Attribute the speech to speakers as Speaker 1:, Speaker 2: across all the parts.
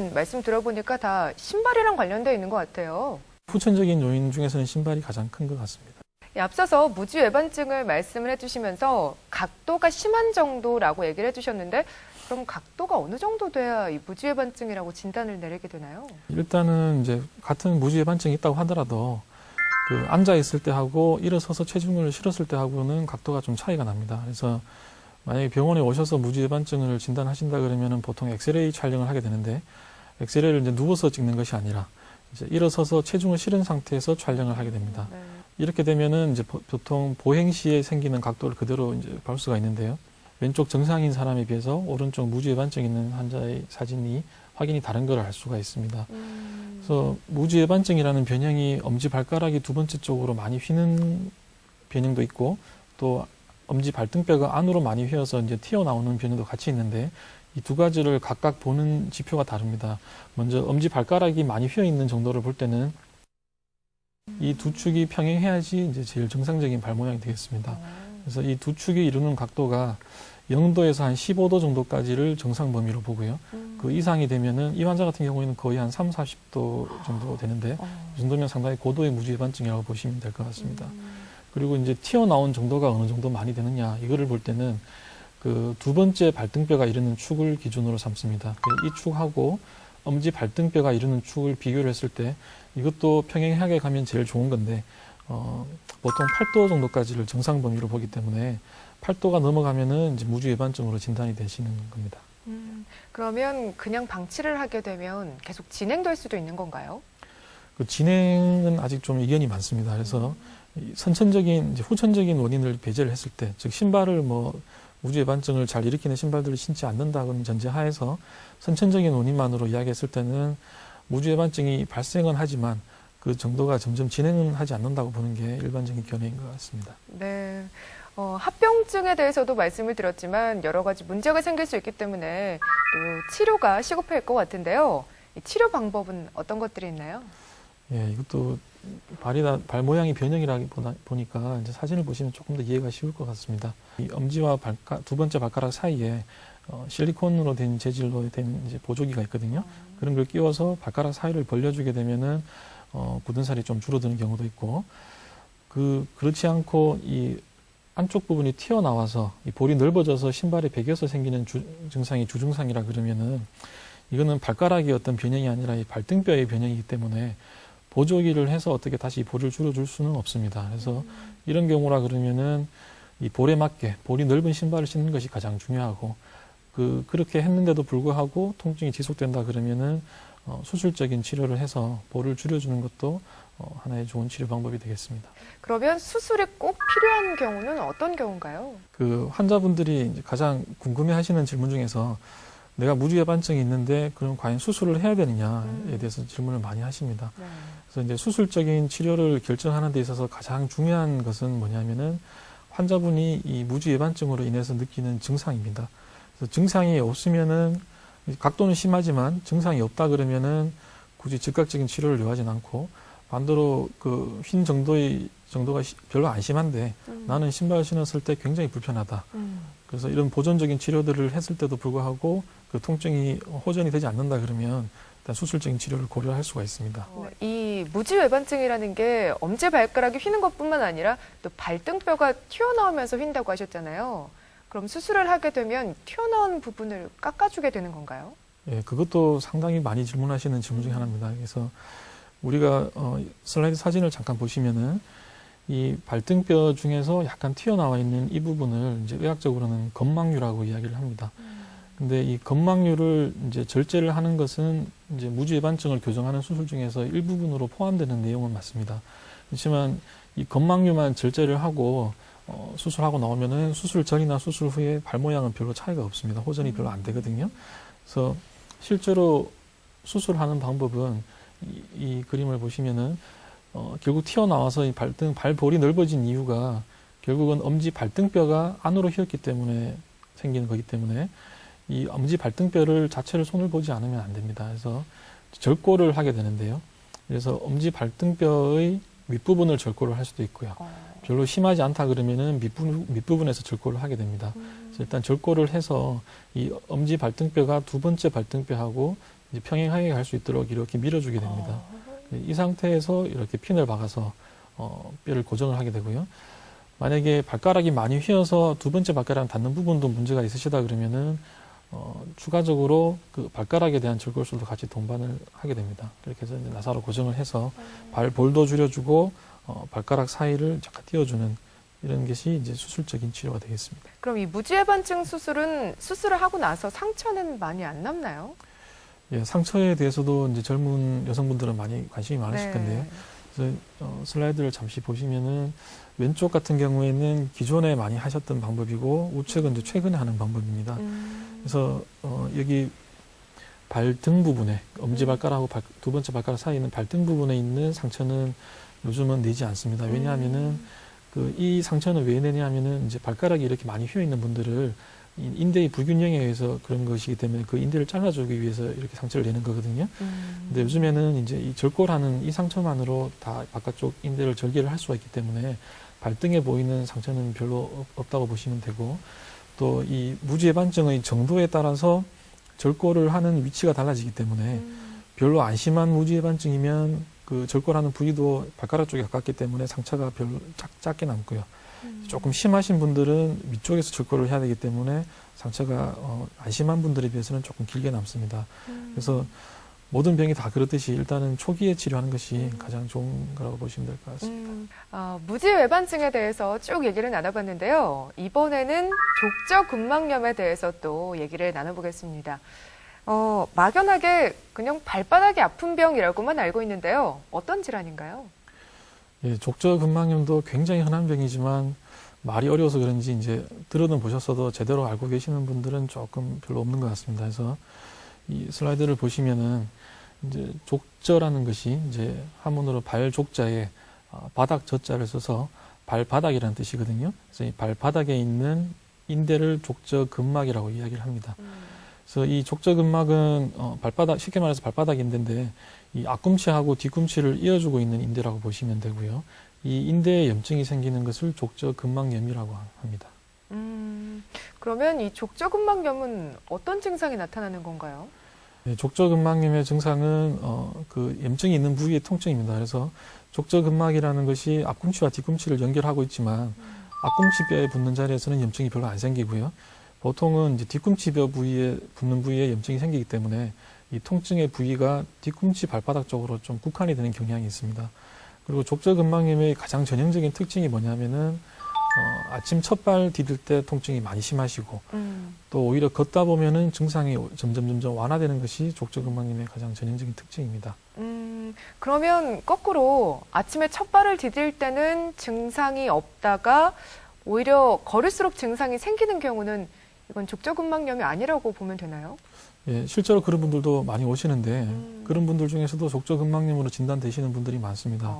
Speaker 1: 말씀 들어보니까 다 신발이랑 관련되어 있는 것 같아요.
Speaker 2: 후천적인 요인 중에서는 신발이 가장 큰 것 같습니다.
Speaker 1: 앞서서 무지외반증을 말씀을 해주시면서 각도가 심한 정도라고 얘기를 해주셨는데 그럼 각도가 어느 정도 돼야 이 무지외반증이라고 진단을 내리게 되나요?
Speaker 2: 일단은 이제 같은 무지외반증이 있다고 하더라도 그 앉아 있을 때 하고 일어서서 체중을 실었을 때 하고는 각도가 좀 차이가 납니다. 그래서 만약에 병원에 오셔서 무지외반증을 진단하신다 그러면은 보통 엑스레이 촬영을 하게 되는데 엑스레이를 이제 누워서 찍는 것이 아니라 이제 일어서서 체중을 실은 상태에서 촬영을 하게 됩니다.
Speaker 1: 네.
Speaker 2: 이렇게 되면은 이제 보통 보행 시에 생기는 각도를 그대로 이제 볼 수가 있는데요. 왼쪽 정상인 사람에 비해서 오른쪽 무지외반증 있는 환자의 사진이 확인이 다른 걸 알 수가 있습니다. 그래서 무지외반증이라는 변형이 엄지발가락이 두 번째 쪽으로 많이 휘는 변형도 있고 또 엄지 발등뼈가 안으로 많이 휘어서 이제 튀어나오는 변형도 같이 있는데 이 두 가지를 각각 보는 지표가 다릅니다. 먼저 엄지 발가락이 많이 휘어 있는 정도를 볼 때는 이 두 축이 평행해야지 이제 제일 정상적인 발 모양이 되겠습니다. 그래서 이 두 축이 이루는 각도가 0도에서 한 15도 정도까지를 정상 범위로 보고요. 그 이상이 되면은 이 환자 같은 경우에는 거의 한 3, 40도 정도 되는데 이 정도면 상당히 고도의 무지외반증이라고 보시면 될 것 같습니다. 그리고 이제 튀어나온 정도가 어느 정도 많이 되느냐 이거를 볼 때는 그 두 번째 발등뼈가 이루는 축을 기준으로 삼습니다. 이 축하고 엄지 발등뼈가 이루는 축을 비교를 했을 때 이것도 평행하게 가면 제일 좋은 건데 보통 8도 정도까지를 정상 범위로 보기 때문에 8도가 넘어가면은 이제 무지외반증으로 진단이 되시는 겁니다.
Speaker 1: 그러면 그냥 방치를 하게 되면 계속 진행될 수도 있는 건가요?
Speaker 2: 그 진행은 아직 좀 이견이 많습니다. 그래서 선천적인, 이제 후천적인 원인을 배제를 했을 때, 즉 신발을 무지외반증을 잘 일으키는 신발들을 신지 않는다는 전제하에서 선천적인 원인만으로 이야기했을 때는 무지외반증이 발생은 하지만 그 정도가 점점 진행은 하지 않는다고 보는 게 일반적인 견해인 것 같습니다.
Speaker 1: 네. 합병증에 대해서도 말씀을 드렸지만 여러 가지 문제가 생길 수 있기 때문에 또 치료가 시급할 것 같은데요. 이 치료 방법은 어떤 것들이 있나요?
Speaker 2: 예, 이것도 발 모양이 변형이라 보니까 이제 사진을 보시면 조금 더 이해가 쉬울 것 같습니다. 이 엄지와 두 번째 발가락 사이에 실리콘으로 된 재질로 된 이제 보조기가 있거든요. 그런 걸 끼워서 발가락 사이를 벌려주게 되면은 굳은 살이 좀 줄어드는 경우도 있고, 그렇지 않고 이 안쪽 부분이 튀어나와서 이 볼이 넓어져서 신발에 베겨서 생기는 증상이 주증상이라 그러면은 이거는 발가락의 어떤 변형이 아니라 이 발등뼈의 변형이기 때문에 보조기를 해서 어떻게 다시 볼을 줄여줄 수는 없습니다. 그래서 이런 경우라 그러면은 이 볼에 맞게 볼이 넓은 신발을 신는 것이 가장 중요하고 그렇게 했는데도 불구하고 통증이 지속된다 그러면은 수술적인 치료를 해서 볼을 줄여주는 것도 하나의 좋은 치료 방법이 되겠습니다.
Speaker 1: 그러면 수술이 꼭 필요한 경우는 어떤 경우인가요?
Speaker 2: 그 환자분들이 이제 가장 궁금해하시는 질문 중에서 내가 무지외반증이 있는데 그럼 과연 수술을 해야 되느냐에 대해서 질문을 많이 하십니다.
Speaker 1: 네.
Speaker 2: 그래서 이제 수술적인 치료를 결정하는 데 있어서 가장 중요한 것은 뭐냐면은 환자분이 이 무지외반증으로 인해서 느끼는 증상입니다. 그래서 증상이 없으면은 각도는 심하지만 증상이 없다 그러면은 굳이 즉각적인 치료를 요하진 않고 반대로 그 휜 정도가 별로 안 심한데 나는 신발 신었을 때 굉장히 불편하다. 그래서 이런 보존적인 치료들을 했을 때도 불구하고 그 통증이 호전이 되지 않는다 그러면 일단 수술적인 치료를 고려할 수가 있습니다.
Speaker 1: 이 무지외반증이라는 게 엄지발가락이 휘는 것뿐만 아니라 또 발등뼈가 튀어나오면서 휜다고 하셨잖아요. 그럼 수술을 하게 되면 튀어나온 부분을 깎아주게 되는 건가요?
Speaker 2: 예, 그것도 상당히 많이 질문하시는 질문 중에 하나입니다. 그래서 우리가 슬라이드 사진을 잠깐 보시면은 이 발등뼈 중에서 약간 튀어나와 있는 이 부분을 이제 의학적으로는 건막류라고 이야기를 합니다. 근데 이 건막류를 이제 절제를 하는 것은 이제 무지외반증을 교정하는 수술 중에서 일부분으로 포함되는 내용은 맞습니다. 그렇지만 이 건막류만 절제를 하고 수술하고 나오면은 수술 전이나 수술 후에 발 모양은 별로 차이가 없습니다. 호전이 별로 안 되거든요. 그래서 실제로 수술하는 방법은 이 그림을 보시면은 결국 튀어나와서 이 발볼이 넓어진 이유가 결국은 엄지 발등뼈가 안으로 휘었기 때문에 생기는 거기 때문에 이 엄지 발등뼈를 자체를 손을 보지 않으면 안 됩니다. 그래서 절골을 하게 되는데요. 그래서 엄지 발등뼈의 윗부분을 절골을 할 수도 있고요. 별로 심하지 않다 그러면은 밑부분에서 절골을 하게 됩니다. 그래서 일단 절골을 해서 이 엄지 발등뼈가 두 번째 발등뼈하고 이제 평행하게 갈 수 있도록 이렇게 밀어주게 됩니다. 이 상태에서 이렇게 핀을 박아서 뼈를 고정을 하게 되고요. 만약에 발가락이 많이 휘어서 두 번째 발가락 닿는 부분도 문제가 있으시다 그러면은 추가적으로 그 발가락에 대한 절골술도 같이 동반을 하게 됩니다. 그렇게 해서 이제 나사로 고정을 해서 발볼도 줄여주고 발가락 사이를 잠깐 띄워주는 이런 것이 이제 수술적인 치료가 되겠습니다.
Speaker 1: 그럼 이 무지해반증 수술은 수술을 하고 나서 상처는 많이 안 남나요?
Speaker 2: 예, 상처에 대해서도 이제 젊은 여성분들은 많이 관심이 많으실
Speaker 1: 네.
Speaker 2: 건데요. 그래서 슬라이드를 잠시 보시면은 왼쪽 같은 경우에는 기존에 많이 하셨던 방법이고 우측은 이제 최근에 하는 방법입니다. 그래서 여기 발등 부분에 엄지발가락하고 두 번째 발가락 사이에 있는 발등 부분에 있는 상처는 요즘은 내지 않습니다. 왜냐하면은 이 상처는 왜 내냐면은 이제 발가락이 이렇게 많이 휘어 있는 분들을 인대의 불균형에 의해서 그런 것이기 때문에 그 인대를 잘라주기 위해서 이렇게 상처를 내는 거거든요. 근데 요즘에는 이제 이 절골하는 이 상처만으로 다 바깥쪽 인대를 절개를 할 수가 있기 때문에 발등에 보이는 상처는 별로 없다고 보시면 되고, 또 이 무지해반증의 정도에 따라서 절골을 하는 위치가 달라지기 때문에 별로 안 심한 무지해반증이면 그 절골하는 부위도 발가락 쪽에 가깝기 때문에 상처가 별로 작게 남고요. 조금 심하신 분들은 위쪽에서 절골을 해야 되기 때문에 상처가 안 심한 분들에 비해서는 조금 길게 남습니다. 그래서 모든 병이 다 그렇듯이 일단은 초기에 치료하는 것이 가장 좋은 거라고 보시면 될 것 같습니다.
Speaker 1: 무지외반증에 대해서 쭉 얘기를 나눠봤는데요. 이번에는 족저근막염에 대해서 또 얘기를 나눠보겠습니다. 막연하게 그냥 발바닥이 아픈 병이라고만 알고 있는데요. 어떤 질환인가요?
Speaker 2: 예, 족저근막염도 굉장히 흔한 병이지만 말이 어려워서 그런지 이제 들어는 보셨어도 제대로 알고 계시는 분들은 조금 별로 없는 것 같습니다. 그래서 이 슬라이드를 보시면은 이제 족저라는 것이 이제 한문으로 발족자에 바닥 저자를 써서 발바닥이라는 뜻이거든요. 그래서 이 발바닥에 있는 인대를 족저근막이라고 이야기를 합니다. 그래서 이 족저근막은 발바닥, 쉽게 말해서 발바닥 인대인데 이 앞꿈치하고 뒤꿈치를 이어주고 있는 인대라고 보시면 되고요. 이 인대에 염증이 생기는 것을 족저근막염이라고 합니다.
Speaker 1: 그러면 이 족저근막염은 어떤 증상이 나타나는 건가요?
Speaker 2: 네, 족저근막염의 증상은 그 염증이 있는 부위의 통증입니다. 그래서 족저근막이라는 것이 앞꿈치와 뒤꿈치를 연결하고 있지만 앞꿈치뼈에 붙는 자리에서는 염증이 별로 안 생기고요. 보통은 이제 뒤꿈치뼈 부위에 붙는 부위에 염증이 생기기 때문에 이 통증의 부위가 뒤꿈치 발바닥 쪽으로 좀 국한이 되는 경향이 있습니다. 그리고 족저근막염의 가장 전형적인 특징이 뭐냐면은 아침 첫발 디딜 때 통증이 많이 심하시고 또 오히려 걷다 보면은 증상이 점점 완화되는 것이 족저근막염의 가장 전형적인 특징입니다.
Speaker 1: 그러면 거꾸로 아침에 첫 발을 디딜 때는 증상이 없다가 오히려 걸을수록 증상이 생기는 경우는 이건 족저근막염이 아니라고 보면 되나요?
Speaker 2: 예, 실제로 그런 분들도 많이 오시는데 그런 분들 중에서도 족저근막염으로 진단되시는 분들이 많습니다.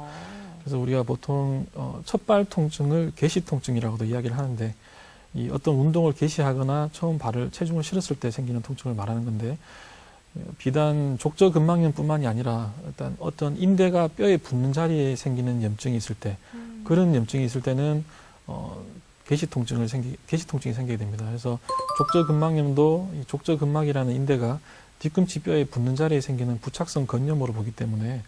Speaker 2: 그래서 우리가 보통 첫발 통증을 개시 통증이라고도 이야기를 하는데 이 어떤 운동을 개시하거나 처음 체중을 실었을 때 생기는 통증을 말하는 건데 비단 족저근막염뿐만이 아니라 일단 어떤 인대가 뼈에 붙는 자리에 생기는 염증이 있을 때 그런 염증이 있을 때는 개시 통증이 생기게 됩니다. 그래서 족저근막염도 이 족저근막이라는 인대가 뒤꿈치 뼈에 붙는 자리에 생기는 부착성 건염으로 보기 때문에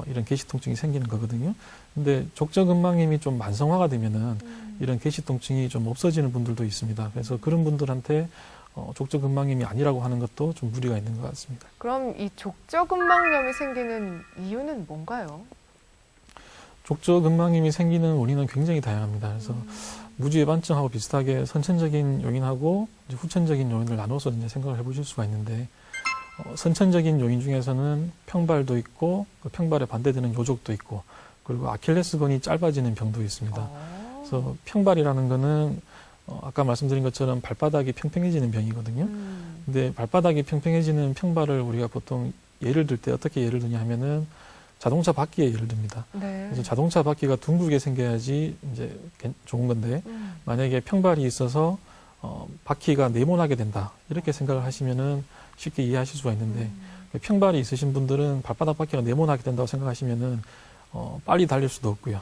Speaker 2: 이런 개시 통증이 생기는 거거든요. 근데 족저근막염이 좀 만성화가 되면은 이런 개시 통증이 좀 없어지는 분들도 있습니다. 그래서 그런 분들한테 족저근막염이 아니라고 하는 것도 좀 무리가 있는 것 같습니다.
Speaker 1: 그럼 이 족저근막염이 생기는 이유는 뭔가요?
Speaker 2: 족저근막염이 생기는 원인은 굉장히 다양합니다. 그래서 무지외반증하고 비슷하게 선천적인 요인하고 이제 후천적인 요인을 나눠서 이제 생각을 해보실 수가 있는데 선천적인 요인 중에서는 평발도 있고 그 평발에 반대되는 요족도 있고 그리고 아킬레스건이 짧아지는 병도 있습니다. 그래서 평발이라는 거는 아까 말씀드린 것처럼 발바닥이 평평해지는 병이거든요. 근데 발바닥이 평평해지는 평발을 우리가 보통 예를 들 때 어떻게 예를 드냐 하면은 자동차 바퀴에 예를 듭니다.
Speaker 1: 네.
Speaker 2: 그래서 자동차 바퀴가 둥글게 생겨야지 이제 좋은 건데 만약에 평발이 있어서 바퀴가 네모나게 된다 이렇게 생각을 하시면은 쉽게 이해하실 수가 있는데 평발이 있으신 분들은 발바닥 바퀴가 네모나게 된다고 생각하시면은 빨리 달릴 수도 없고요.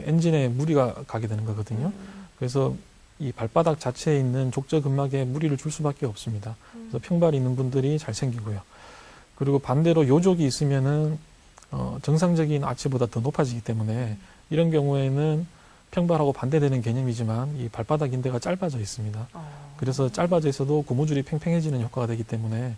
Speaker 2: 엔진에 무리가 가게 되는 거거든요. 그래서 이 발바닥 자체에 있는 족저근막에 무리를 줄 수밖에 없습니다. 그래서 평발이 있는 분들이 잘 생기고요. 그리고 반대로 요족이 있으면은 정상적인 아치보다 더 높아지기 때문에 이런 경우에는 평발하고 반대되는 개념이지만 이 발바닥 인대가 짧아져 있습니다. 그래서 짧아져 있어도 고무줄이 팽팽해지는 효과가 되기 때문에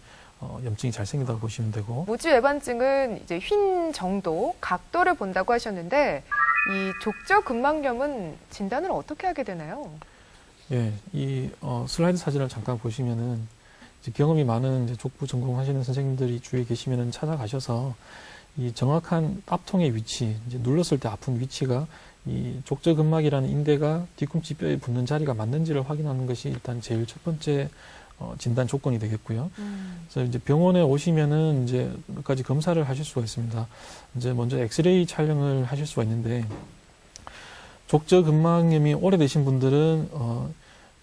Speaker 2: 염증이 잘 생긴다고 보시면 되고,
Speaker 1: 무주외반증은 이제 휜 정도, 각도를 본다고 하셨는데 이 족저근막염은 진단을 어떻게 하게 되나요?
Speaker 2: 예, 이 슬라이드 사진을 잠깐 보시면은 이제 경험이 많은 이제 족부 전공하시는 선생님들이 주위에 계시면은 찾아가셔서 이 정확한 납통의 위치, 이제 눌렀을 때 아픈 위치가 이 족저근막이라는 인대가 뒤꿈치 뼈에 붙는 자리가 맞는지를 확인하는 것이 일단 제일 첫 번째 진단 조건이 되겠고요. 그래서 이제 병원에 오시면은 이제 몇 가지 검사를 하실 수가 있습니다. 이제 먼저 엑스레이 촬영을 하실 수가 있는데, 족저근막염이 오래되신 분들은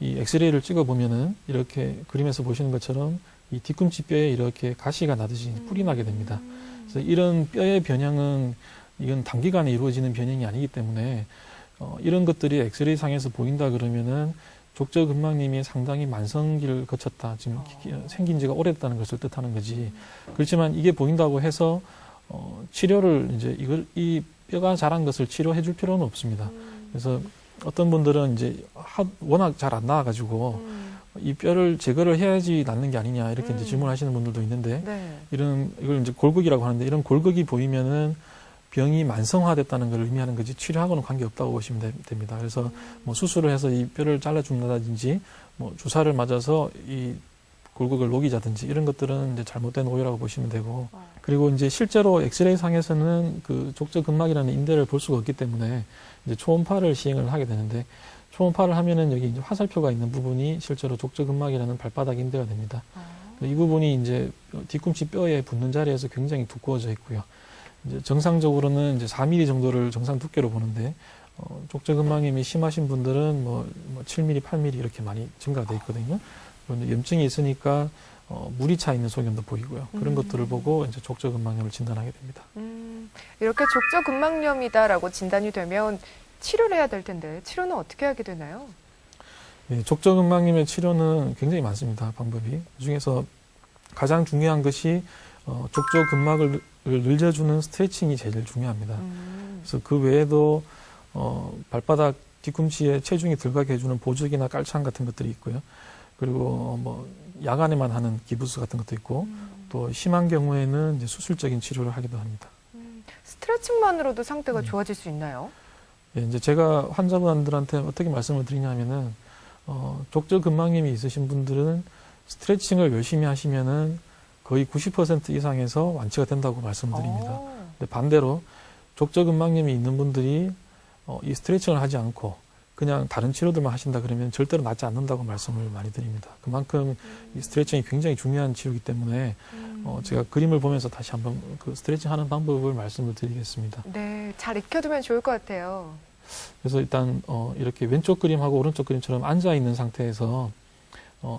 Speaker 2: 이 엑스레이를 찍어보면은 이렇게 그림에서 보시는 것처럼 이 뒤꿈치 뼈에 이렇게 가시가 나듯이 뿔이 나게 됩니다. 그래서 이런 뼈의 변형은 이건 단기간에 이루어지는 변형이 아니기 때문에 이런 것들이 엑스레이 상에서 보인다 그러면은 족저근막염이 상당히 만성기를 거쳤다, 지금 생긴 지가 오래됐다는 것을 뜻하는 거지. 그렇지만 이게 보인다고 해서 치료를 이제 이 뼈가 자란 것을 치료해 줄 필요는 없습니다. 그래서 어떤 분들은 이제 워낙 잘 안 나와가지고 이 뼈를 제거를 해야지 낫는 게 아니냐 이렇게 이제 질문하시는 분들도 있는데,
Speaker 1: 네.
Speaker 2: 이걸 이제 골극이라고 하는데, 이런 골극이 보이면은 병이 만성화됐다는 걸 의미하는 거지 치료하고는 관계없다고 보시면 됩니다. 그래서 뭐 수술을 해서 이 뼈를 잘라준다든지 뭐 주사를 맞아서 이 골극을 녹이자든지 이런 것들은 이제 잘못된 오해라고 보시면 되고, 그리고 이제 실제로 엑스레이 상에서는 그 족저근막이라는 인대를 볼 수가 없기 때문에 이제 초음파를 시행을 하게 되는데, 초음파를 하면은 여기 이제 화살표가 있는 부분이 실제로 족저근막이라는 발바닥 인대가 됩니다. 이 부분이 이제 뒤꿈치 뼈에 붙는 자리에서 굉장히 두꺼워져 있고요. 이제 정상적으로는 이제 4mm 정도를 정상 두께로 보는데, 족저근막염이 심하신 분들은 뭐 7mm, 8mm 이렇게 많이 증가돼 있거든요. 그런데 염증이 있으니까 물이 차 있는 소견도 보이고요. 그런 것들을 보고 이제 족저근막염을 진단하게 됩니다.
Speaker 1: 이렇게 족저근막염이다라고 진단이 되면 치료를 해야 될 텐데 치료는 어떻게 하게 되나요?
Speaker 2: 예, 족저근막염의 치료는 굉장히 많습니다. 방법이. 그중에서 가장 중요한 것이 족저근막을 늘려주는 스트레칭이 제일 중요합니다. 그래서 그 외에도 발바닥 뒤꿈치에 체중이 들어가게 해주는 보조기나 깔창 같은 것들이 있고요. 그리고 뭐 야간에만 하는 기부스 같은 것도 있고, 또 심한 경우에는 이제 수술적인 치료를 하기도 합니다.
Speaker 1: 스트레칭만으로도 상태가 좋아질 수 있나요?
Speaker 2: 예, 이제 제가 환자분들한테 어떻게 말씀을 드리냐면은 족저근막염이 있으신 분들은 스트레칭을 열심히 하시면은 거의 90% 이상에서 완치가 된다고 말씀을 드립니다. 근데 반대로 족저근막염이 있는 분들이 이 스트레칭을 하지 않고 그냥 다른 치료들만 하신다 그러면 절대로 낫지 않는다고 말씀을 많이 드립니다. 그만큼 이 스트레칭이 굉장히 중요한 치료이기 때문에 제가 그림을 보면서 다시 한번 그 스트레칭 하는 방법을 말씀을 드리겠습니다.
Speaker 1: 네, 잘 익혀두면 좋을 것 같아요.
Speaker 2: 그래서 일단 이렇게 왼쪽 그림하고 오른쪽 그림처럼 앉아 있는 상태에서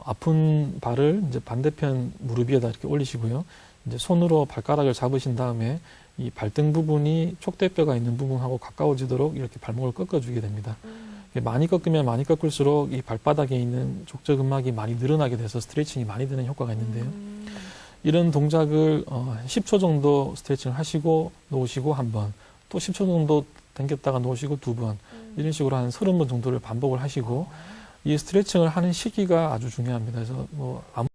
Speaker 2: 아픈 발을 이제 반대편 무릎 위에다 이렇게 올리시고요. 이제 손으로 발가락을 잡으신 다음에 이 발등 부분이 촉대뼈가 있는 부분하고 가까워지도록 이렇게 발목을 꺾어주게 됩니다. 많이 꺾으면 많이 꺾을수록 이 발바닥에 있는 족저근막이 많이 늘어나게 돼서 스트레칭이 많이 되는 효과가 있는데요. 이런 동작을 10초 정도 스트레칭을 하시고 놓으시고 한 번, 또 10초 정도 당겼다가 놓으시고 두 번, 이런 식으로 한 30번 정도를 반복을 하시고, 이 스트레칭을 하는 시기가 아주 중요합니다. 그래서 뭐 아무